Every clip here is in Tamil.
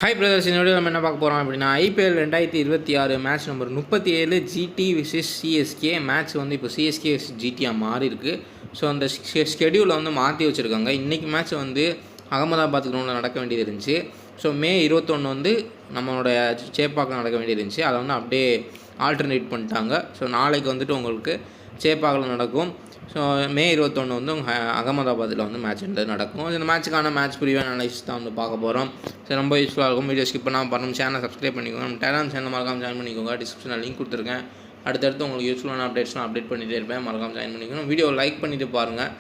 ஹாய் பிரதர்ஸ், இந்த வீடியோ நம்ம என்ன பார்க்க போகிறோம் அப்படின்னா IPL 2026 match number 37 GT versus CSK match வந்து இப்போ சிஎஸ்கே ஜிடியாக மாறி இருக்குது. ஸோ அந்த ஸ்கெடியூலை வந்து மாற்றி வச்சுருக்காங்க. இன்றைக்கி மேட்ச் வந்து அகமதாபாத் கிரவுண்டில் நடக்க வேண்டியது இருந்துச்சு. ஸோ மே 21 வந்து நம்மளோட சேப்பாக்கில் நடக்க வேண்டியது இருந்துச்சு. அதை வந்து அப்படியே ஆல்டர்னேட் பண்ணிட்டாங்க. ஸோ நாளைக்கு வந்துட்டு உங்களுக்கு சேப்பாக்கில் நடக்கும். ஸோ மே 21 வந்து அகமதாபாத்தில் வந்து மேட்ச் நடக்கும். இந்த மேட்ச்சுக்கான மேட்ச் ப்ரிவியூ அனலைசிஸ் தான் வந்து பார்க்க போகிறோம். ஸோ ரொம்ப யூஸ்ஃபுல்லாக இருக்கும். வீடியோ ஸ்கிப் பண்ணாமல் பண்ணணும். சேனலை சப்ஸ்கிரைப் பண்ணிக்கோங்க. நம்ம டெலிகிராம் சேனல் மறக்காமல் ஜாயின் பண்ணிக்கோங்க. டிஸ்கிரிப்ஷனில் லிங்க் கொடுத்துருக்கேன். அடுத்தடுத்து உங்களுக்கு யூஸ்ஃபுல்லான அப்டேட்ஸ்லாம் அப்டேட் பண்ணிகிட்டே இருப்பேன். மறக்காமல் ஜாயின் பண்ணிக்கணும். வீடியோ லைக் பண்ணிவிட்டு பாருங்கள்.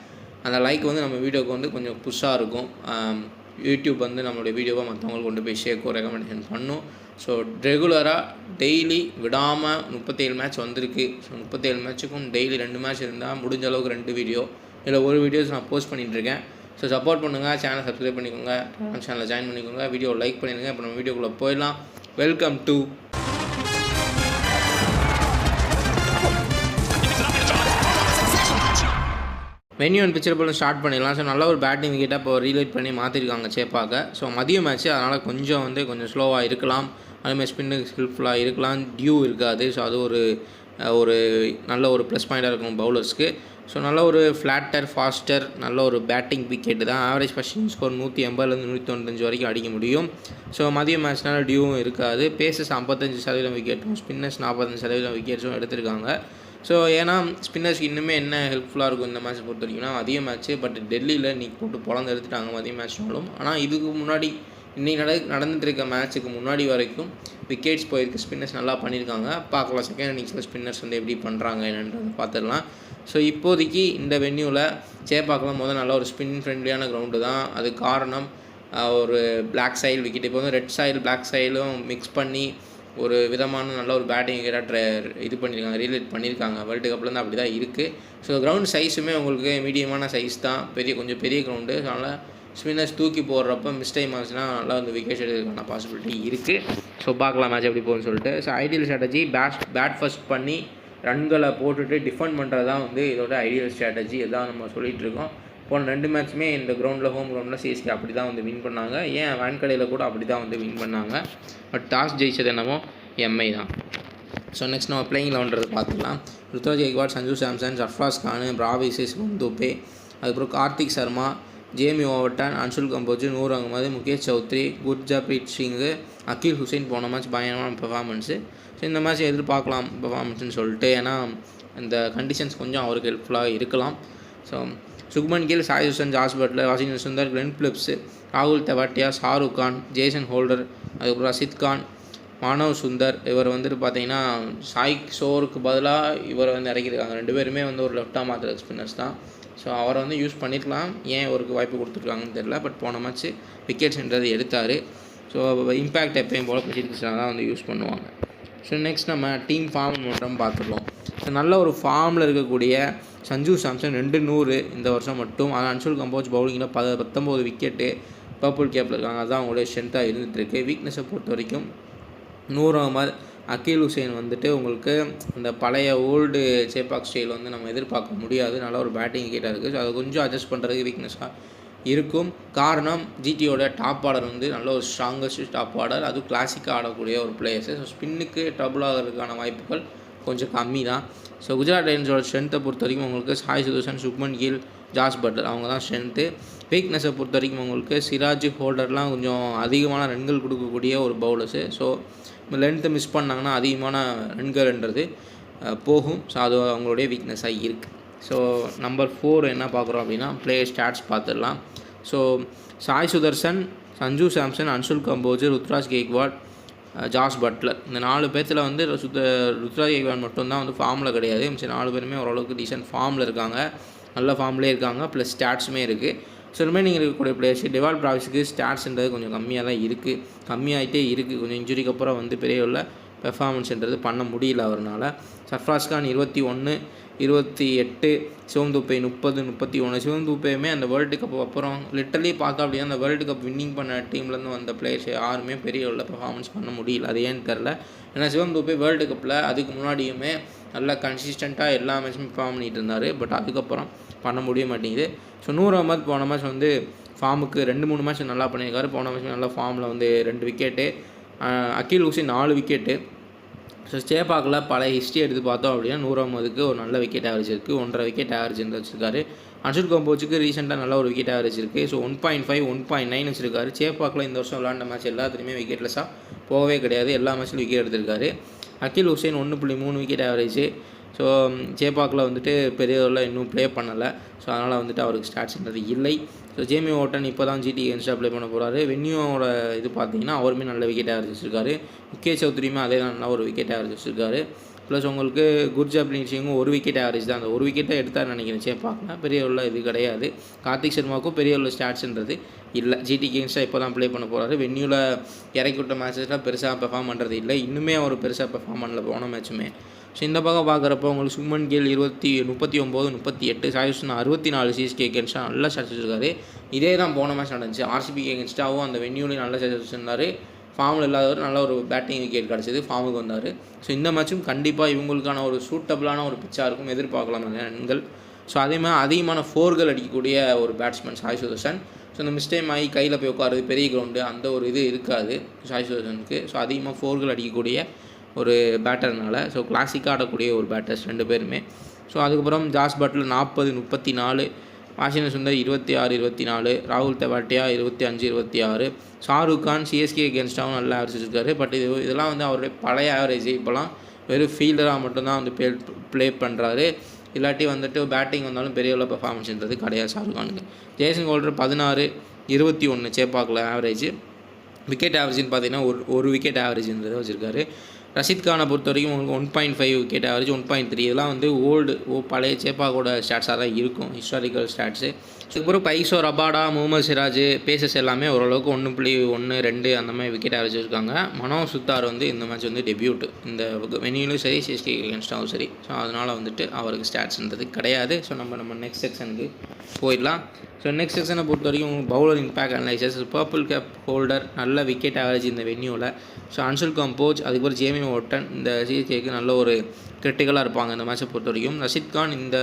அந்த லைக் வந்து நம்ம வீடியோக்கு வந்து கொஞ்சம் புஷ்ஷாக இருக்கும். யூடியூப் வந்து நம்மளுடைய வீடியோவை மற்றவங்களுக்கு கொண்டு போய் ஷேக்கோ ரெக்கமெண்டேஷன் பண்ணும். ஸோ ரெகுலராக டெய்லி விடாமல் 37 மேட்ச் வந்திருக்கு. ஸோ 37 மேட்ச்சுக்கும் டெய்லி 2 மேட்ச் இருந்தால் முடிஞ்ச அளவுக்கு 2 வீடியோ இல்லை ஒரு வீடியோஸ் நான் போஸ்ட் பண்ணிகிட்ருக்கேன். ஸோ சப்போர்ட் பண்ணுங்கள். சேனலை சப்ஸ்கிரைப் பண்ணிக்கோங்க. சேனலை ஜாயின் பண்ணிக்கோங்க. வீடியோ லைக் பண்ணிடுங்க. இப்போ நம்ம வீடியோக்குள்ளே போயிடலாம். Welcome to venue and picture போல ஸ்டார்ட் பண்ணிடலாம். ஸோ நல்ல ஒரு பேட்டிங் விக்கெட்டாக இப்போ ரீலைட் பண்ணி மாற்றிருக்காங்க சேப்பாக்க. ஸோ மதிய மேட்ச்சு அதனால் கொஞ்சம் ஸ்லோவாக இருக்கலாம். அதுமாதிரி ஸ்பின்னுக்கு ஹெல்ப்ஃபுல்லாக இருக்கலாம். டியூ இருக்காது. ஸோ அது ஒரு நல்ல ஒரு ப்ளஸ் பாயிண்ட்டாக இருக்கும் பவுலர்ஸ்க்கு. ஸோ நல்ல ஒரு ஃப்ளாட்டர் ஃபாஸ்டர் நல்ல ஒரு பேட்டிங் விக்கெட்டு தான். ஆவரேஜ் ஃபஸ்ட் ஸ்கோர் 180 195 வரைக்கும் அடிக்க முடியும். ஸோ மதிய மேட்ச்னால டியூவும் இருக்காது. பேசஸ் 55% விக்கெட்டும் ஸ்பின்னர்ஸ் 45% விக்கெட்ஸும் எடுத்திருக்காங்க. ஸோ ஏன்னா ஸ்பின்னர்ஸ்க்கு இன்னுமே என்ன ஹெல்ப்ஃபுல்லாக இருக்கும் இந்த மேட்ச்சை பொறுத்த வரைக்கும்னா மதிய மேட்ச்சு. பட் டெல்லியில் இன்றைக்கி போட்டு பொழந்து எடுத்துட்டாங்க மதிய மேட்ச்னாலும். ஆனால் இதுக்கு முன்னாடி இன்றைக்கி நடந்துட்டு இருக்க மேட்ச்சுக்கு முன்னாடி வரைக்கும் விக்கெட்ஸ் போயிருக்கு. ஸ்பின்னர்ஸ் நல்லா பண்ணியிருக்காங்க. பார்க்கலாம் செகண்ட் இன்னிங்ஸில் ஸ்பின்னர்ஸ் வந்து எப்படி பண்ணுறாங்க என்னன்றதை பார்த்துடலாம். ஸோ இப்போதைக்கு இந்த வென்யூவில் சேப்பாக்கில் நல்ல ஒரு ஸ்பின் ஃப்ரெண்ட்லியான கிரவுண்டு தான். அது காரணம் ஒரு பிளாக் சாயில் விக்கெட். இப்போ வந்து ரெட் சாயில் பிளாக் சாயிலும் மிக்ஸ் பண்ணி ஒரு விதமான நல்ல ஒரு பேட்டிங் விக்கெட்டாக இது பண்ணியிருக்காங்க, ரீலேட் பண்ணியிருக்காங்க. வேர்ல்டு கப்லேருந்து அப்படி தான் இருக்குது. ஸோ கிரவுண்ட் சைஸுமே உங்களுக்கு மீடியமான சைஸ் தான். கொஞ்சம் பெரிய கிரவுண்டு. ஸோ அதனால் ஸ்பின்னர்ஸ் தூக்கி போடுறப்ப மிஸ்டைம் ஆச்சுன்னா நல்லா வந்து விக்கெட் எடுக்கிறதுக்கான பாசிபிலிட்டி இருக்குது. ஸோ பார்க்கலாம் மேட்ச் எப்படி போகும்னு சொல்லிட்டு. So ideal strategy bat first பண்ணி ரன்களை போட்டுட்டு டிஃபெண்ட் பண்ணுறது தான் வந்து இதோட ஐடியல் ஸ்ட்ராட்டஜி. இதுதான் நம்ம சொல்லிகிட்டு இருக்கோம். போன 2 மேட்ச்சுமே இந்த கிரவுண்டில் ஹோம் கிரவுண்டில் சிஎஸ்கே அப்படி தான் வந்து வின் பண்ணாங்க. ஏன் வான்கடையில் கூட அப்படி தான் வந்து வின் பண்ணாங்க. பட் டாஸ் ஜெயிச்சது என்னமோ எம்ஐ தான். ஸோ நெக்ஸ்ட் நம்ம பிளேயிங் 11 பார்த்துக்கலாம். ருத்ராஜ் கெய்க்வாட், சஞ்சு சாம்சன், சர்ஃப்ராஸ் கான், பிராவிஸ், சிவந்தூபே, அதுக்கப்புறம் கார்த்திக் சர்மா, ஜேமி ஓவர்டன், அன்சுல் கம்போஜ், நூர் அகமது, முகேஷ் சௌத்ரி, குர்ஜாப்ரீத் சிங்கு, அகில் ஹுசைன். போன மேட்ச் பயங்கரமான பெர்ஃபார்மன்ஸு. ஸோ இந்த மேட்ச் எதிர்பார்க்கலாம் பெர்ஃபார்மன்ஸ்னு சொல்லிட்டு. ஏன்னா இந்த கண்டிஷன்ஸ் கொஞ்சம் அவருக்கு ஹெல்ப்ஃபுல்லாக இருக்கலாம். So Shubman kill, Sai சுஷன், Jos Buttler, Washington Sundar, Glenn Philips, ராகுல் தெவாட்டியா, ஷாருக் கான், ஜேசன் ஹோல்டர், அதுக்கப்புறம் ரஷித் கான், மானவ் சுந்தர். இவர் வந்துட்டு பார்த்தீங்கன்னா சாய் கிஷோருக்கு பதிலாக இவரை வந்து இறக்கியிருக்காங்க. 2 பேருமே வந்து ஒரு லெஃப்டாக மாத்திர ஸ்பின்னர்ஸ் தான். ஸோ அவரை வந்து யூஸ் பண்ணிக்கலாம். ஏன் அவருக்கு வாய்ப்பு கொடுத்துருக்காங்கன்னு தெரியல. பட் போன மேட்ச்சு விக்கெட்ஸ்ன்றது எடுத்தார். ஸோ இம்பேக்ட் எப்பயும் போல் பிரசித் கிருஷ்ணா தான் வந்து யூஸ் பண்ணுவாங்க. ஸோ நெக்ஸ்ட் நம்ம டீம் ஃபார்ம் மட்டும் பார்த்துடலாம். ஸோ நல்ல ஒரு ஃபார்மில் இருக்கக்கூடிய சஞ்சு சாம்சன் 200 இந்த வருஷம் மட்டும். ஆனால் அன்சுல் கம்போஜ் பவுலிங்கில் 19 விக்கெட்டு பர்பிள் கேப்பில் இருக்காங்க. அதுதான் அவங்களுடைய ஸ்ட்ரென்த்தாக இருந்துகிட்ருக்கு. வீக்னஸை பொறுத்த வரைக்கும் நூர் அகமது, அகில் ஹுசைன் வந்துட்டு உங்களுக்கு இந்த பழைய ஓல்டு சேப்பாக் ஸ்டைல் வந்து நம்ம எதிர்பார்க்க முடியாது. நல்ல ஒரு பேட்டிங் விக்கெட்டாக இருக்குது. ஸோ அதை கொஞ்சம் அட்ஜஸ்ட் பண்ணுறதுக்கு வீக்னஸாக இருக்கும். காரணம் ஜிடியோட டாப் ஆர்டர் வந்து நல்ல ஒரு ஸ்ட்ராங்கஸ்ட் டாப் ஆர்டர். அது கிளாசிக்காக ஆடக்கூடிய ஒரு பிளேயர்ஸு. ஸோ ஸ்பின்னுக்கு ட்ரபுள் ஆகிறதுக்கான வாய்ப்புகள் கொஞ்சம் கம்மி தான். ஸோ குஜராத் டைட்டன்ஸோட ஸ்ட்ரென்த்தை பொறுத்த வரைக்கும் உங்களுக்கு சாய் சுதர்ஷன், சுக்மன் கில், ஜாஸ் பட்லர் அவங்க தான் ஸ்ட்ரென்த்து. வீக்னஸை பொறுத்த வரைக்கும் உங்களுக்கு சிராஜ் ஹோல்டர்லாம் கொஞ்சம் அதிகமான ரன்கள் கொடுக்கக்கூடிய ஒரு பவுலர்ஸு. ஸோ லென்த்தை மிஸ் பண்ணாங்கன்னா அதிகமான ரன்கள்ன்றது போகும். ஸோ அது அவங்களுடைய வீக்னஸாக இருக்குது. ஸோ நம்பர் 4 என்ன பார்க்குறோம் அப்படின்னா பிளேயர் ஸ்டாட்ஸ் பார்த்துடலாம். So Sai Sudharsan, Sanju Samson, Anshul Kamboj, Ruturaj Gaikwad, Jos Buttler. இந்த 4 பேர்த்தில் வந்து ருத்ராஜ் கெய்க்வாட் மட்டும்தான் வந்து ஃபார்மில் கிடையாது. மிச்சம் 4 பேருமே ஓரளவுக்கு டீசென்ட் ஃபார்மில் இருக்காங்க. நல்ல ஃபார்ம்லேயே இருக்காங்க. ப்ளஸ் ஸ்டாட்ஸுமே இருக்குது. ஸோ ரிமைனிங் இருக்கக்கூடிய பிளேயர்ஸ் டெவால் பிராவிஸுக்கு ஸ்டாட்ஸ்ன்றது கொஞ்சம் கம்மியாக தான் இருக்குது. கம்மியாகிட்டே இருக்குது. கொஞ்சம் இன்ஜுரிக்கு அப்புறம் வந்து பெரிய உள்ள பெர்ஃபார்மன்ஸ்ன்றது பண்ண முடியல அவரால். சர்ஃப்ராஸ் கான் 21, 28, சிவந்தூபே 30, 31. சிவந்தூபேயுமே அந்த வேர்ல்டு கப் அப்புறம் லிட்டரலி பார்த்தா அப்படின்னா அந்த வேர்ல்டு கப் வின்னிங் பண்ண டீம்லேருந்து வந்த பிளேயர்ஸ் யாருமே பெரிய உள்ள பெர்ஃபார்மன்ஸ் பண்ண முடியல. அது ஏன்னு தெரில. ஏன்னா சிவந்தூபே வேர்ல்டு கப்பில் அதுக்கு முன்னாடியுமே நல்லா கன்சிஸ்டண்ட்டாக எல்லா மேட்சுமே பெர்ஃபார்ம் பண்ணிகிட்டு இருந்தார். பட் அதுக்கப்புறம் பண்ண முடிய மாட்டேங்குது. ஸோ நூர் அகமது போன மேட்ச் வந்து ஃபார்முக்கு 2-3 மேட்ச் நல்லா பண்ணியிருக்காரு. போன மேட்ச் நல்லா ஃபார்மில் வந்து 2 விக்கெட்டு. அக்கீல் ஹுசைன் 4 விக்கெட்டு. ஸோ சேப்பாக்கில் பல ஹிஸ்ட்ரி எடுத்து பார்த்தோம் அப்படின்னா 100 ஒரு நல்ல விக்கெட் ஆவரேஜ் இருக்குது. 1.5 விக்கெட் ஆவரேஜ் வந்து வச்சுருக்காரு. அன்ஷுல் கம்போஜுக்கு ரீசெண்டாக நல்ல ஒரு விக்கெட் ஆவரேஜ் இருக்குது. ஸோ 1.5 1.9 வச்சுருக்காரு. சேப்பாக்கில் இந்த வருஷம் விளாண்ட மேட்ச் எல்லாத்துலேயுமே விக்கெட்லெஸ்ஸாக போகவே கிடையாது. எல்லா மேட்ச்லையும் விக்கெட் எடுத்திருக்காரு. அக்கீல் ஹுசைன் 1.3 விக்கெட் ஆவரேஜ். ஸோ சேப்பாக்கில் வந்துட்டு பெரியவரில் இன்னும் ப்ளே பண்ணலை. ஸோ அதனால் வந்துட்டு அவருக்கு ஸ்டாட்ஸ்ன்றது இல்லை. ஸோ ஜேமி ஓட்டன் இப்போ தான் ஜிடி அகேன்ஸ்டாக ப்ளே பண்ண போகிறாரு. வென்யூவோட இது பார்த்தீங்கன்னா அவருமே நல்ல விக்கெட் ஆவரேஜ் வச்சுருக்காரு. முகேஷ் சௌத்ரியுமே அதே தான் நல்லா ஒரு விக்கெட் ஆவரேஜ் வச்சுருக்காரு. ப்ளஸ் உங்களுக்கு குர்ஜப்ரீத் சிங்கும் 1 விக்கெட் ஆவரேஜ் தான். அந்த 1 விக்கெட்டை எடுத்தார் நினைக்கிறேன் சேப்பாக்கில். பெரியவரில் இது கிடையாது. கார்த்திக் சர்மாவுக்கும் பெரியவரில் ஸ்டாட்ஸ்ன்றது இல்லை. ஜிடி அகேன்ஸ்டாக இப்போ தான் ப்ளே பண்ண போகிறாரு. வென்யூவில் இறக்கி விட்ட மேட்சஸ்லாம் பெருசாக பெர்ஃபார்ம் பண்ணுறது இல்லை. இன்னுமே அவர் பெருசாக பெர்ஃபார்ம் பண்ணல போன மேட்சுமே. ஸோ இந்த பக்கம் பார்க்குறப்போ உங்களுக்கு சுக்மன் கில் 39 38, சாய் சுதர்சன் 64 சிஎஸ்கே அகேன்ஸ்டாக நல்லா ஸ்டாட்ஸ் வச்சுருக்காரு. இதே தான் போன மேட்ச் நடந்துச்சு. ஆர்சிபி அகேன்ஸ்டாகவும் அந்த வென்யூலையும் நல்ல ஸ்டாட்ஸ் வச்சுருந்தார். ஃபார்மில் இல்லாதவர் நல்ல ஒரு பேட்டிங் விக்கெட் கிடச்சிது. ஃபார்முக்கு வந்தார். ஸோ இந்த மேட்சும் கண்டிப்பாக இவங்களுக்கான ஒரு சூட்டபிளான ஒரு பிச்சாக இருக்கும், எதிர்பார்க்கலாம் ரன்கள். ஸோ அதேமாதிரி அதிகமான 4கள் அடிக்கக்கூடிய ஒரு பேட்ஸ்மேன் சாய் சுதர்சன். ஸோ இந்த மிஸ்டேக் ஆகி கையில் போய் உட்காருது பெரிய கிரவுண்டு அந்த ஒரு இது இருக்காது சாய் சுதர்சனுக்கு. ஸோ அதிகமாக 4கள் அடிக்கக்கூடிய ஒரு பேட்டர்னால ஸோ கிளாசிக்காக ஆடக்கூடிய ஒரு பேட்டர்ஸ் 2 பேருமே. ஸோ அதுக்கப்புறம் ஜாஸ் பட்லர் 40 34, வாஷிங்டன் சுந்தர் 26 24, ராகுல் தெவாட்டியா 25 26, ஷாருக் கான் சிஎஸ்கே அகேன்ஸ்டாகவும் நல்ல ஆவரேஜ் வச்சுருக்காரு. பட் இதெல்லாம் வந்து அவருடைய பழைய ஆவரேஜ். இப்போலாம் வெறும் ஃபீல்டராக மட்டும்தான் வந்து ப்ளே பண்ணுறாரு. இல்லாட்டி வந்துட்டு பேட்டிங் வந்தாலும் பெரிய அளவு பெர்ஃபார்மன்ஸ்ன்றது கிடையாது ஷாருக் கானுக்கு. ஜேசன் ஹோல்டர் 16 21 சேப்பாக்கில் ஆவரேஜ். விக்கெட் ஆவரேஜ்னு பார்த்தீங்கன்னா ஒரு விக்கெட் ஆவரேஜ்ன்றதை வச்சுருக்காரு. ரஷீத் கானை பொறுத்த வரைக்கும் உங்களுக்கு 1.5 விக்கெட் ஆவரேஜ், 1.3 இதெல்லாம் வந்து பழைய சேப்பாக்கோட ஸ்டாட்ஸாக தான் இருக்கும், ஹிஸ்டாரிக்கல் ஸ்டாட்ஸு. அதுக்கப்புறம் Kagiso, Rabada, Mohammed Siraj pacers எல்லாமே ஓரளவுக்கு 1.1 2 அந்த மாதிரி விக்கெட் ஆவரேஜ் இருக்காங்க. மனோ சுத்தார் வந்து இந்த மேட்ச் வந்து டெபியூட் இந்த வெனியூலையும் சரி சிஎஸ்கே அகேன்ஸ்டாகவும் சரி. ஸோ அதனால் வந்துட்டு அவருக்கு ஸ்டாட்ஸ்ன்றது கிடையாது. ஸோ நம்ம நெக்ஸ்ட் செக்ஷனுக்கு போயிடலாம். ஸோ நெக்ஸ்ட் செக்ஷனை பொறுத்த வரைக்கும் bowler impact analysis. Purple cap holder நல்ல விக்கெட் ஆவரேஜ் இந்த வென்யூவில். ஸோ அன்ஷுல் கம்போஜ் அதுக்கப்புறம் ஜேமி ஓட்டன் இந்த சிஎஸ்கேக்கு நல்ல ஒரு கிரிட்டிக்கலாக இருப்பாங்க இந்த மேட்சை பொறுத்த வரைக்கும். ரஷீத் கான் இந்த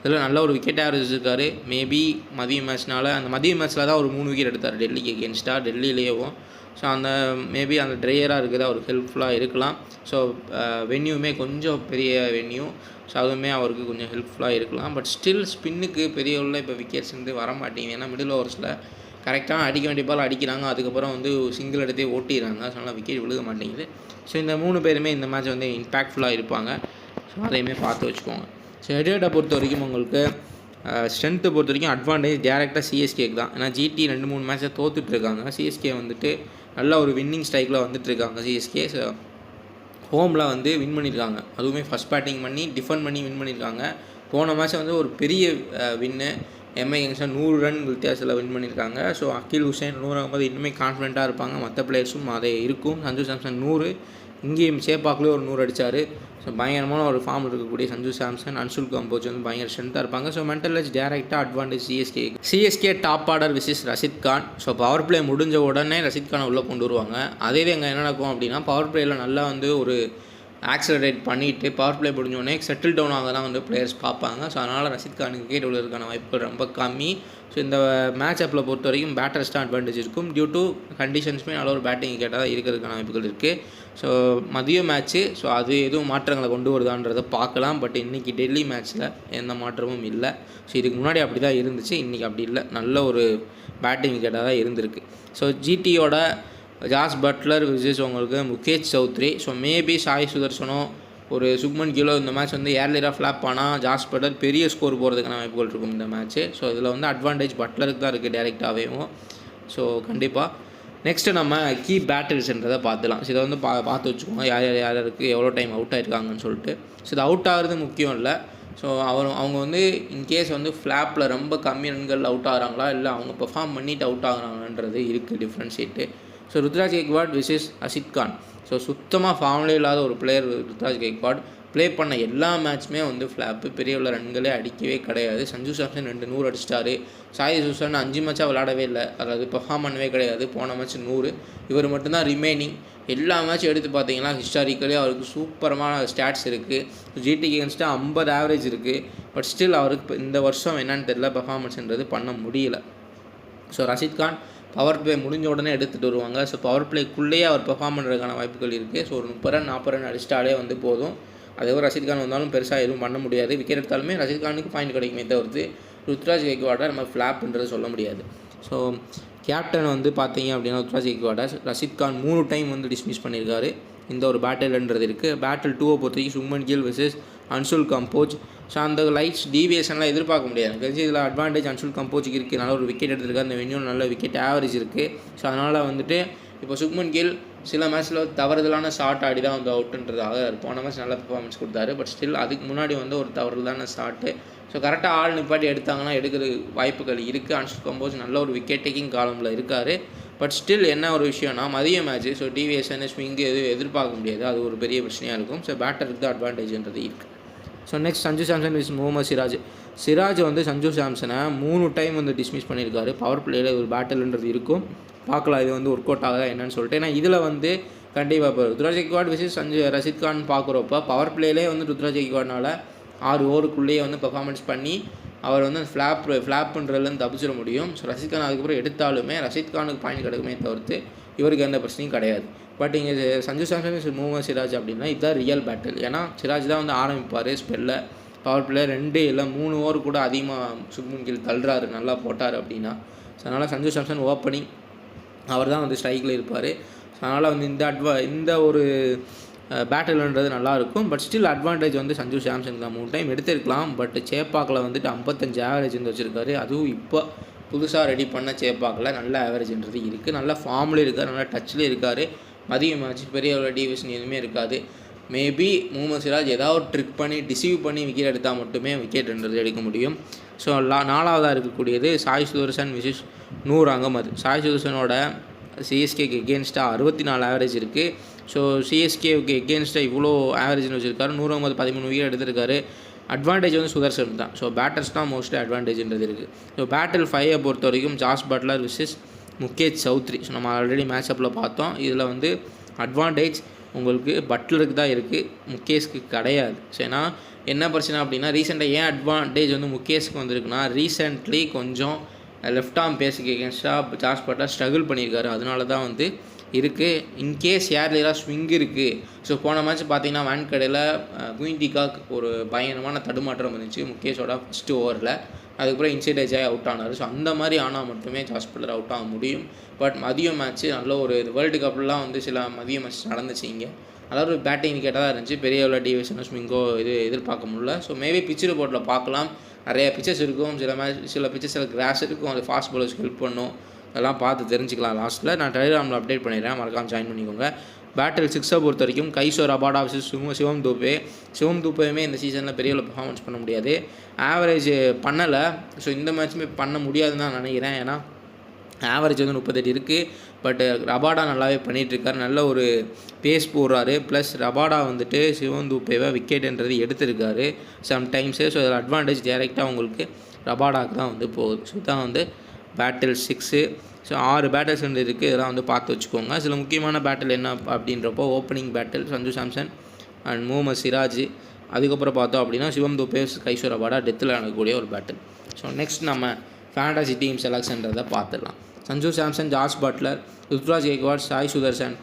இதில் நல்ல ஒரு விக்கெட் ஆவரேஜ் இருக்கார். மேபி மதிய மேட்ச்னால அந்த மதிய மேட்ச்சில் தான் ஒரு 3 விக்கெட் எடுத்தார் டெல்லிக்கு அகேன்ஸ்டாக, டெல்லியிலேயும். ஸோ அந்த மேபி அந்த ட்ரையராக இருக்குது அவருக்கு ஹெல்ப்ஃபுல்லாக இருக்கலாம். ஸோ வென்யூமே கொஞ்சம் பெரிய வென்யூ. ஸோ அதுவுமே அவருக்கு கொஞ்சம் ஹெல்ப்ஃபுல்லாக இருக்கலாம். பட் ஸ்டில் ஸ்பின்னுக்கு பெரிய உள்ள இப்போ விக்கெட்ஸ் வந்து வர மாட்டேங்குது. ஏன்னா மிடில் ஓவர்ஸில் கரெக்டாக அடிக்க வேண்டிய பால் அடிக்கிறாங்க, அதுக்கப்புறம் வந்து சிங்கிள் எடுத்தே ஓட்டிடுறாங்க. ஸோ அதனால் விக்கெட் விழுக மாட்டேங்குது. ஸோ இந்த 3 பேருமே இந்த மேட்ச் வந்து இம்பேக்ட்ஃபுல்லாக இருப்பாங்க. ஸோ அதையுமே பார்த்து வச்சுக்கோங்க. ஸோ ஹெட்ஹெட்டை பொறுத்த வரைக்கும் உங்களுக்கு ஸ்ட்ரென்த்தை பொறுத்த வரைக்கும் அட்வான்டேஜ் டேரெக்டாக சிஎஸ்கேக்கு தான். ஏன்னா ஜிடி 2-3 மேட்ச்சை தோத்துட்ருக்காங்க. சிஎஸ்கே வந்துட்டு நல்ல ஒரு வின்னிங் ஸ்ட்ரைக்கில் வந்துட்டுருக்காங்க. சிஎஸ்கே ஹோமில் வந்து வின் பண்ணியிருக்காங்க. அதுவுமே ஃபஸ்ட் பேட்டிங் பண்ணி டிஃபெண்ட் பண்ணி வின் பண்ணியிருக்காங்க. போன மேட்ச்சை வந்து ஒரு பெரிய வின்னு எம்ஐ அகேன்ஸ்டாக 100 ரன் வித்தியாசத்தில் வின் பண்ணியிருக்காங்க. ஸோ அக்கீல் ஹுசைன் 100 ஆகும்போது இன்னுமே கான்ஃபிடென்ட்டாக இருப்பாங்க. மற்ற பிளேயர்ஸும் அதே இருக்கும். சஞ்சு சாம்சன் 100, இங்கேயும் சேப்பாக்லேயே ஒரு 100 அடித்தார். ஸோ பயங்கரமான ஒரு ஃபார்ம் இருக்கக்கூடிய சஞ்சு சாம்சன், அன்ஷுல் கம்போஜ் வந்து பயங்கர ஸ்ட்ரென்த்தாக இருப்பாங்க. ஸோ மென்டல் ஏஜ் டேரெக்டாக advantage CSK top order versus Rashid Khan. So power play முடிஞ்ச உடனே ரஷீத் கானை உள்ளே கொண்டு வருவாங்க. அதே அங்கே என்ன நடக்கும் அப்படின்னா பவர் பிளேயில் நல்லா வந்து ஒரு ஆக்சலரேட் பண்ணிவிட்டு பவர் பிளே முடிஞ்சோடனே செட்டில் டவுன் ஆக தான் வந்து பிளேயர்ஸ் பார்ப்பாங்க. ஸோ அதனால் ரஷீத் கானுக்கு விக்கெட் விழுறதுக்கான வாய்ப்புகள் ரொம்ப கம்மி. ஸோ இந்த மேட்ச் அப்பில் பொறுத்த வரைக்கும் பேட்டர்ஸ் தான் அட்வான்டேஜ் இருக்கும். டியூ டு கண்டிஷன்ஸுமே நல்ல ஒரு பேட்டிங் விக்கெட்டாக தான் இருக்கிறதுக்கான வாய்ப்புகள் இருக்குது. ஸோ மதிய மேட்ச்சு, ஸோ அது எதுவும் மாற்றங்களை கொண்டு வருதான்றதை பார்க்கலாம். பட் இன்றைக்கி டெல்லி மேட்ச்சில் எந்த மாற்றமும் இல்லை. ஸோ இதுக்கு முன்னாடி அப்படி தான் இருந்துச்சு, இன்றைக்கி அப்படி இல்லை. நல்ல ஒரு பேட்டிங் விக்கெட்டாக தான் இருந்திருக்கு. ஸோ ஜிடியோட ஜாஸ் பட்லர் விசஸ் உங்களுக்கு முகேஷ் சௌத்ரி. ஸோ மேபி சாய் சுதர்சனோ ஒரு சுக்மன் கிலோ இந்த மேட்ச் வந்து ஏர்லியராக ஃப்ளாப் ஆனால் ஜாஸ் பட்லர் பெரிய ஸ்கோர் போகிறதுக்கான வாய்ப்புகள் இருக்கும் இந்த மேட்ச்சு. ஸோ இதில் வந்து அட்வான்டேஜ் பட்லருக்கு தான் இருக்குது டேரெக்டாகவேவும். ஸோ கண்டிப்பாக நெக்ஸ்ட்டு நம்ம கீ பேட்டர்ஸ்ன்றதை பார்த்துலாம். ஸோ இதை வந்து பார்த்து வச்சுக்கோங்க, யாருக்கு எவ்வளோ டைம் அவுட் ஆகிருக்காங்கன்னு சொல்லிட்டு. ஸோ இது அவுட் ஆகிறது முக்கியம் இல்லை. ஸோ அவங்க வந்து இன்கேஸ் வந்து ஃப்ளாப்பில் ரொம்ப கம்மி ரன்கள் அவுட் ஆகிறாங்களா இல்லை அவங்க பெர்ஃபார்ம் பண்ணிவிட்டு அவுட் ஆகுறாங்கன்றது இருக்குது differentiate. So Ruturaj Gaikwad versus Rashid Khan. So சுத்தமாக ஃபார்ம்லே இல்லாத ஒரு பிளேயர் ருத்ராஜ் கெய்க்வாட். ப்ளே பண்ண எல்லா மேட்ச்சுமே வந்து ஃப்ளாப்பு, பெரிய உள்ள ரன்களே அடிக்கவே கிடையாது. சஞ்சு சாம்சன் 200 அடிச்சிட்டாரு. சாய் சுதர்சன் 5 மேட்சாக விளையாடவே இல்லை, அதாவது பெர்ஃபார்ம் பண்ணவே கிடையாது. போன மேட்ச் 100, இவர் மட்டும்தான் ரிமைனிங். எல்லா மேட்சும் எடுத்து பார்த்தீங்கன்னா ஹிஸ்டாரிக்கலி அவருக்கு சூப்பரமான ஸ்டாட்ஸ் இருக்குது. ஜிடிக்கு அகேன்ஸ்டாக 50 ஆவரேஜ் இருக்குது. பட் ஸ்டில் அவருக்கு இந்த வருஷம் என்னன்னு தெரியல, பெர்ஃபார்மன்ஸ்ன்றது பண்ண முடியல. So Rashid Khan power play முடிஞ்ச உடனே எடுத்துகிட்டு வருவாங்க. ஸோ பவர் ப்ளேக்குள்ளேயே அவர் பெர்ஃபார்ம் பண்ணுறதுக்கான வாய்ப்புகள் இருக்குது. ஸோ ஒரு 30 ரன் 40 ரன் அடிச்சிட்டாலே வந்து போதும். அதே ரஷீத் கான் வந்தாலும் பெருசாக எதுவும் பண்ண முடியாது. விக்கெட் எடுத்தாலுமே ரஷீத் கானுக்கு பாயிண்ட் கிடைக்குமே தவிர்த்து ருத்ராஜ் கெய்க்வாடை நம்ம ஃப்ளாப்ன்றது சொல்ல முடியாது. ஸோ கேப்டன் வந்து பார்த்தீங்க அப்படின்னா ருத்ராஜ் கெய்க்வாடை ரஷீத் கான் 3 டைம் வந்து டிஸ்மிஸ் பண்ணியிருக்காரு. இந்த ஒரு பேட்டில்ன்றது இருக்குது. பேட்டில் 2 பொறுத்த வரைக்கும் சுப்மன் கில் வெர்சஸ் அன்சுல் கம்போஜ். ஸோ அந்த லைட்ஸ் டீவியேஷன்லாம் எதிர்பார்க்க முடியாது. எனக்கு தெரிஞ்சு இதில் அட்வான்டேஜ் அன்சுல் கம்போஜுக்கு இருக்குது. நல்ல ஒரு விக்கெட் எடுத்திருக்காரு. அந்த வென்யூ நல்ல விக்கெட் ஆவரேஜ் இருக்குது. ஸோ அதனால் வந்துட்டு இப்போ சுப்மன் கில் சில மேட்ச்சில் தவறுதலான ஷாட் ஆடி தான் வந்து அவுட்டுன்றதாக போன மேட்ச் நல்ல பெர்ஃபார்மன்ஸ் கொடுத்தாரு. பட் ஸ்டில் அதுக்கு முன்னாடி வந்து ஒரு தவறுதலான ஷாட்டு. ஸோ கரெக்டாக ஆள் நிப்பாட்டி எடுத்தாங்கன்னா எடுக்கிற வாய்ப்புகள் இருக்குது. அன்சுல் கம்போஜ் நல்ல ஒரு விக்கெட் டேக்கிங் காலமில் இருக்கார். பட் ஸ்டில் என்ன ஒரு விஷயம்னா மதிய மேட்ச்சு. ஸோ டிவிஎஸ்என் ஸ்விங்கு எதுவும் எதிர்பார்க்க முடியாது. அது ஒரு பெரிய பிரச்சனையாக இருக்கும். ஸோ பேட்டருக்கு தான் அட்வான்டேஜ்ன்றது இருக்குது. ஸோ நெக்ஸ்ட் சஞ்சு சாம்சன் விஸ் முகமது சிராஜ். சிராஜ் வந்து சஞ்சு சாம்சனை 3 டைம் வந்து டிஸ்மிஸ் பண்ணியிருக்காரு. பவர் பிளேயில் ஒரு பேட்டில்ன்றது இருக்கும். பார்க்கலாம் இது வந்து ஒர்க் அவுட் ஆகுதா என்னன்னு சொல்லிட்டு. ஏன்னா இதில் வந்து கண்டிப்பாக இப்போ ருத்ராஜ் கெய்க்வாட் விசிஸ் ரஷீத் கான் பார்க்குறப்ப பவர் பிளேலே வந்து ருத்ராஜ் கெய்க்வாட்னால 6 ஓவருக்குள்ளேயே வந்து பெர்ஃபார்மன்ஸ் பண்ணி அவர் வந்து ஃப்ளாப் பண்ணுறதுலேருந்து தப்பிச்சிட முடியும். ஸோ ரஷீத் கான் அதுக்கப்புறம் எடுத்தாலுமே ரஷீத் கானுக்கு பாயிண்ட் கிடைக்குமே தவிர்த்து இவருக்கு எந்த பிரச்சனையும் கிடையாது. பட் இங்கே சஞ்சு சாம்சன் முகமது சிராஜ் அப்படின்னா இதுதான் ரியல் பேட்டில். ஏன்னா சிராஜ் தான் வந்து ஆரம்பிப்பார் ஸ்பெல்லில். பவர் பிளே 2 இல்லை 3 ஓவர் கூட அதிகமாக சுப்மன் கில் தள்ளுறாரு, நல்லா போட்டார் அப்படின்னா. ஸோ அதனால் சஞ்சு சாம்சன் ஓப்பனிங் அவர் தான் வந்து ஸ்ட்ரைக்கில் இருப்பார். ஸோ அதனால் வந்து இந்த ஒரு பேட்டில்ன்றது நல்லாயிருக்கும். பட் ஸ்டில் அட்வான்டேஜ் வந்து சஞ்சு சாம்சன் தான். 3 டைம் எடுத்திருக்கலாம். பட் சேப்பாக்கில் வந்துட்டு 55 ஆவரேஜ் வந்து வச்சுருக்காரு. அதுவும் இப்போ புதுசாக ரெடி பண்ண சேப்பாக்கில் நல்ல ஆவரேஜ்ன்றது இருக்குது. நல்ல ஃபார்ம்லேயும் இருக்கார், நல்ல டச்சில் இருக்கார். மதிய மேட்ச் பெரிய ஒரு டிவிஷன் எதுவுமே இருக்காது. மேபி முகமது சிராஜ் ஏதாவது ஒரு ட்ரிக் பண்ணி டிசீவ் பண்ணி விக்கெட் எடுத்தால் மட்டுமே விக்கெட்ன்றது எடுக்க முடியும். ஸோ 4வதாக இருக்கக்கூடியது சாய் சுதர்சன் விசிஸ் நூர் அகமது. சாய் சுதர்சனோட சிஎஸ்கேக்கு எகேன்ஸ்டாக 64 ஆவரேஜ் இருக்குது. ஸோ சிஎஸ்கேவுக்கு எகேன்ஸ்டாக இவ்வளோ ஆவரேஜ்னு வச்சுருக்காரு. நூர் அகமது 13 விக்கெட் எடுத்திருக்காரு. அட்வான்டேஜ் வந்து சுதர்சன் தான். ஸோ பேட்டர்ஸ் தான் மோஸ்ட்லி அட்வான்டேஜ்ன்றது இருக்குது. ஸோ பேட்டில் 5 பொறுத்த வரைக்கும் Jos Buttler விசிஸ் Mukesh Chowdhury. So நம்ம ஆல்ரெடி மேட்ச் அப்பில் பார்த்தோம். இதில் வந்து அட்வான்டேஜ் உங்களுக்கு பட்லருக்கு தான் இருக்குது, முகேஷ்க்கு கிடையாது. ஸோ ஏன்னா என்ன பிரச்சனை அப்படின்னா ரீசெண்டாக ஏன் அட்வான்டேஜ் வந்து முகேஷ்க்கு வந்திருக்குன்னா ரீசெண்ட்லி கொஞ்சம் லெஃப்ட் ஆர்ம் பேஸுக்கு எகேன்ஸ்டாக ஜாஸ் பட்லர் ஸ்ட்ரகிள் பண்ணியிருக்காரு. அதனால தான் வந்து இருக்குது. இன்கேஸ் யார்லாம் ஸ்விங் இருக்குது. ஸோ போன மேட்ச் பார்த்தீங்கன்னா வான்கடையில் குயின்டிகாக் ஒரு பயங்கரமான தடுமாற்றம் இருந்துச்சு முகேஷோட ஃபஸ்ட்டு ஓவரில். அதுக்கப்புறம் இன்சைட் எஜாய் அவுட் ஆனார். ஸோ அந்த மாதிரி ஆனால் மட்டுமே ஜாஸ் பட்லர் அவுட் ஆக முடியும். பட் மதிய மேட்ச்சு நல்ல ஒரு வேர்ல்டு கப்லாம் வந்து சில மதிய மேட்ச் நடந்துச்சு. இங்கே அதாவது ஒரு பேட்டிங் விக்கெட்டாக தான் இருந்துச்சு. பெரிய உள்ள டிவிஷனோ ஸ்விங்கோ எதிர்பார்க்க முடியல. ஸோ மேபி பிச் ரிப்போர்ட்டில் பார்க்கலாம். நிறைய பிச்சர்ஸ் இருக்கும். சில பிச்சர்ஸில் கிராஸ் இருக்கும். அது ஃபாஸ்ட் பாலர்ஸ்க்கு ஹெல்ப் பண்ணும். அதெல்லாம் பார்த்து தெரிஞ்சுக்கலாம். லாஸ்ட்டில் நான் டெலிகிராமில் அப்டேட் பண்ணிடுறேன், மறக்காமல் ஜாயின் பண்ணிக்கோங்க. பேட்டில் 6 பொறுத்த வரைக்கும் கைசோ ரபாடா விசிஸ் சிவம் தூபே. சிவம் தூபேயுமே இந்த சீசனில் பெரிய பெர்ஃபார்மன்ஸ் பண்ண முடியாது, ஆவரேஜ் பண்ணலை. ஸோ இந்த மேட்ச்சுமே பண்ண முடியாதுன்னு தான் நினைக்கிறேன். ஏன்னா ஆவரேஜ் வந்து 38 இருக்குது. பட் ரபாடா நல்லாவே பண்ணிகிட்ருக்காரு, நல்ல ஒரு பேஸ் போடுறாரு. ப்ளஸ் ரபாடா வந்துட்டு சிவம் தூபேவை விக்கெட்ன்றது எடுத்திருக்காரு சம்டைம்ஸு. ஸோ அதில் அட்வான்டேஜ் டைரெக்டாக உங்களுக்கு ரபாடாவுக்கு தான் வந்து போகுது. ஸோ இதுதான் வந்து பேட்டில் 6. ஸோ 6 பேட்டில்ஸ் வந்து இருக்குது. இதெல்லாம் வந்து பார்த்து வச்சுக்கோங்க. சில முக்கியமான பேட்டில் என்ன அப்படின்றப்போ opening battle Sanju Samson and Mohammed Siraj. அதுக்கப்புறம் பார்த்தோம் அப்படின்னா சிவம் தூபே கைசோ ரபாடா டெத்தில் நடக்கக்கூடிய ஒரு பேட்டில். ஸோ நெக்ஸ்ட் நம்ம ஃபேண்டசி டீம் செலக்ஷன்றதை பார்த்துடலாம். Sanju Samson, Jos Buttler, Ruturaj Gaikwad, Sai Sudharsan.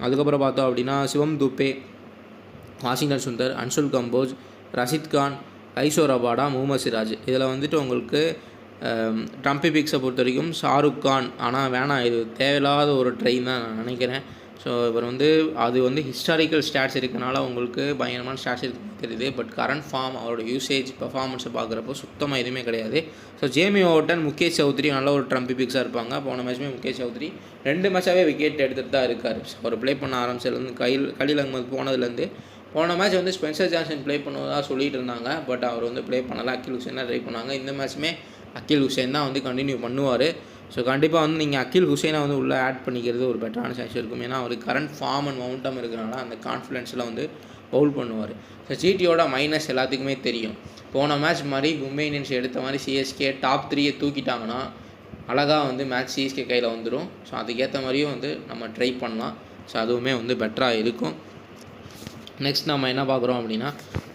அதுக்கப்புறம் பார்த்தோம் அப்படின்னா சிவம் தூபே, வாஷிங்டன் சுந்தர், அன்சுல் கம்போஜ், ரஷீத் கான், கைசோ ரபாடா, முகமது சிராஜ். இதில் வந்துட்டு உங்களுக்கு ட்ரம்பி பிக்ஸை பொறுத்த வரைக்கும் ஷாருக் கான். ஆனால் வேணாம், இது தேவையில்லாத ஒரு ட்ரெயின் தான் நான் நினைக்கிறேன். ஸோ இவர் வந்து அது வந்து ஹிஸ்டாரிக்கல் ஸ்டாட்ஸ் இருக்கனால உங்களுக்கு பயங்கரமான ஸ்டாட்ஸ் இருக்கு தெரியுது. பட் கரண்ட் ஃபார்ம் அவரோட யூசேஜ் பெர்ஃபார்மன்ஸை பார்க்குறப்போ சுத்தமாக எதுவுமே கிடையாது. So Jamie Overton, Mukesh Choudhary நல்ல ஒரு ட்ரம்பி பிக்ஸாக இருப்பாங்க. போன மேட்ச்சுமே முகேஷ் சௌத்ரி 2 மேட்சாகவே விக்கெட் எடுத்துகிட்டு தான் இருக்கார். ஸோ அவர் ப்ளே பண்ண ஆரம்பிச்சதுலேருந்து கலீல் அகமது போனதுலேருந்து போன மேட்ச் வந்து ஸ்பென்சர் ஜான்சன் ப்ளே பண்ணுவதாக சொல்லிட்டு இருந்தாங்க. பட் அவர் வந்து ப்ளே பண்ணலை. அகில் ஹுசேன் தான் ட்ரை பண்ணாங்க. இந்த மேட்ச்சுமே அகில் ஹுசேன் தான் வந்து கண்டினியூ பண்ணுவார். ஸோ கண்டிப்பாக வந்து நீங்கள் அகில் ஹுசேனை வந்து உள்ளே ஆட் பண்ணிக்கிறது ஒரு பெட்டரான சாய்ஸ் இருக்கும். ஏன்னா அவர் கரண்ட் ஃபார்ம் அண்ட் மவுண்டம் இருக்கிறனால அந்த கான்ஃபிடென்ஸில் வந்து பவுல் பண்ணுவார். ஸோ ஜிடியோட மைனஸ் எல்லாத்துக்குமே தெரியும். போன மேட்ச் மாதிரி மும்பை இந்தியன்ஸ் எடுத்த மாதிரி சிஎஸ்கே டாப் 3 தூக்கிட்டாங்கன்னா அழகாக வந்து மேட்ச் சிஎஸ்கே கையில் வந்துடும். ஸோ அதுக்கேற்ற மாதிரியும் வந்து நம்ம ட்ரை பண்ணலாம். ஸோ அதுவுமே வந்து பெட்டராக இருக்கும். நெக்ஸ்ட் நம்ம என்ன பார்க்குறோம் அப்படின்னா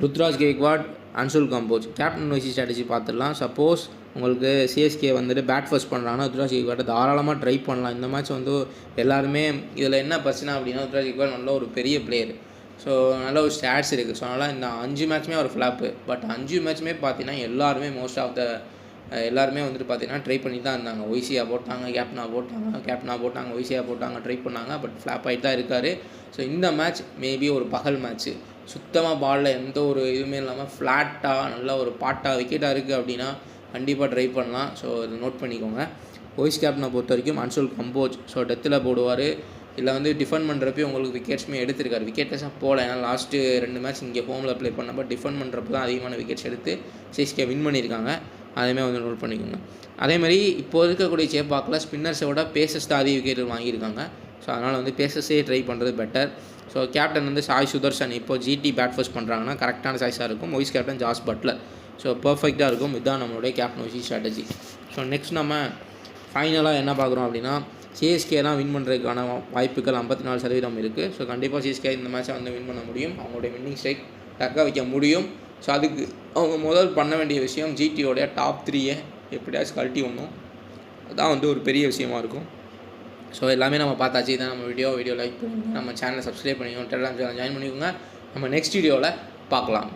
Ruturaj Gaikwad, Anshul Kamboj captain vice strategy பார்த்துடலாம். சப்போஸ் உங்களுக்கு சிஎஸ்கே வந்துட்டு பேட் ஃபர்ஸ்ட் பண்ணுறாங்கன்னா ருத்ராஜ் கெய்க்வாட் தாராளமாக ட்ரை பண்ணலாம். இந்த மேட்ச் வந்து எல்லாருமே இதில் என்ன பிரச்சனை அப்படின்னா ருத்ராஜ் கெய்க்வாட் நல்ல ஒரு பெரிய பிளேயர். ஸோ நல்ல ஒரு ஸ்டாட்ஸ் இருக்குது. ஸோ அதனால் இந்த 5 மேட்ச்சுமே ஒரு ஃப்ளாப்பு. பட் 5 மேட்ச்சுமே பார்த்தீங்கன்னா எல்லாருமே மோஸ்ட் ஆஃப் த எல்லாருமே வந்துட்டு பார்த்தீங்கன்னா ட்ரை பண்ணி தான் இருந்தாங்க. ஒய்சியா போட்டாங்க, கேப்டனா போட்டாங்க, ஒய்சியா போட்டாங்க, ட்ரை பண்ணாங்க. பட் ஃப்ளாப் ஆகிட்டு தான் இருக்கார். ஸோ இந்த மேட்ச் மேபி ஒரு பகல் மேட்ச்சு. சுத்தமாக பாலில் எந்த ஒரு இதுவுமே இல்லாமல் ஃப்ளாட்டாக நல்ல ஒரு விக்கெட்டாக இருக்குது அப்படின்னா கண்டிப்பாக ட்ரை பண்ணலாம். ஸோ இதை நோட் பண்ணிக்கோங்க. வைஸ் கேப்டனை பொறுத்த வரைக்கும் அன்சுல் கம்போஜ் ஸோ டெத்தில் போடுவார். இல்லை வந்து டிஃபெண்ட் பண்ணுறப்ப உங்களுக்கு விக்கெட்ஸுமே எடுத்திருக்காரு. விக்கெட்லெஸ்ஸாக போகல, ஏன்னா லாஸ்ட்டு 2 மேட்ச் இங்கே ஹோமில் ப்ளே பண்ணப்போ டிஃபெண்ட் பண்ணுறப்ப தான் அதிகமான விக்கெட்ஸ் எடுத்து சிஎஸ்கே வின் பண்ணியிருக்காங்க. அதையுமே வந்து நோட் பண்ணிக்கோங்க. அதேமாதிரி இப்போ இருக்கக்கூடிய சேப்பாக்கில் ஸ்பின்னர்ஸை விட பேசஸ் தான் அதிக விக்கெட் வாங்கியிருக்காங்க. ஸோ அதனால் வந்து பேசஸே ட்ரை பண்ணுறது பெட்டர். ஸோ கேப்டன் வந்து சாய் சுதர்ஷன் இப்போ ஜிடி பேட் ஃபர்ஸ்ட் பண்ணுறாங்கன்னா கரெக்டான சாய்ஸாக இருக்கும். Vice captain Jos Buttler. So பர்ஃபெக்டாக இருக்கும். இதுதான் நம்மளுடைய கேப்டன்சி ஸ்ட்ராட்டஜி. ஸோ நெக்ஸ்ட் நம்ம ஃபைனலாக என்ன பார்க்குறோம் அப்படின்னா சிஎஸ்கே தான் வின் பண்ணுறதுக்கான வாய்ப்புகள் 54% இருக்குது. ஸோ கண்டிப்பாக சிஎஸ்கே இந்த மேட்சை வந்து வின் பண்ண முடியும். அவங்களுடைய வின்னிங் ஸ்ட்ரைக் தக்க வைக்க முடியும். ஸோ அதுக்கு அவங்க முதல் பண்ண வேண்டிய விஷயம் ஜிடியோடைய டாப் 3 எப்படியாச்சும் கழட்டி ஒன்றும் அதுதான் வந்து ஒரு பெரிய விஷயமா இருக்கும். ஸோ எல்லாமே நம்ம பார்த்தாச்சு. இதான் நம்ம வீடியோ லைக் பண்ணுங்கள், நம்ம சேனலை சப்ஸ்கிரைப் பண்ணிக்கோங்க, டெலிகிராம் சேனல் ஜாயின் பண்ணிக்கோங்க. நம்ம நெக்ஸ்ட் வீடியோவில் பார்க்கலாம்.